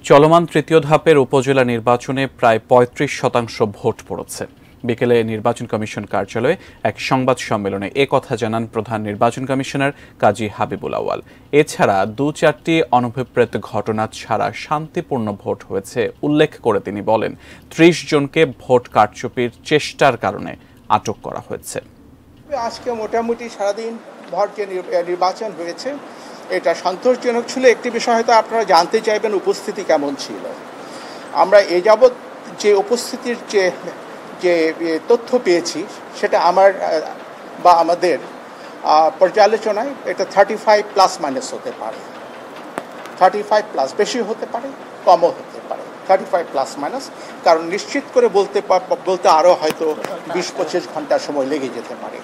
চলমান তৃতীয় ধাপের উপজেলা নির্বাচনে প্রায় ৩৫% ভোট পড়েছে। বিকেলে নির্বাচন কমিশন কার্যালয়ে এক সংবাদ সম্মেলনে কথা জানান প্রধান নির্বাচন কমিশনার কাজী হাবিবুল আউয়াল। এছাড়া ২-৪টি অনভিপ্রেত ঘটনা ছাড়া শান্তিপূর্ণ ভোট হয়েছে উল্লেখ করে তিনি বলেন, ৩০ জনকে ভোট কারচুপির চেষ্টার কারণে আটক করা হয়েছে। আজকে মোটামুটি সারাদিন ভোট যে নির্বাচন হয়েছে এটা সন্তোষজনক ছিল। একটি বিষয় হয়তো আপনারা জানতে চাইবেন উপস্থিতি কেমন ছিল। আমরা এ যাবৎ যে উপস্থিতির যে তথ্য পেয়েছি সেটা আমাদের পর্যালোচনায় এটা 35+ হতে পারে, 35+, বেশি হতে পারে, কমও হতে পারে, 35+, কারণ নিশ্চিত করে বলতে আরও হয়তো 20-25 ঘন্টা সময় লেগে যেতে পারে।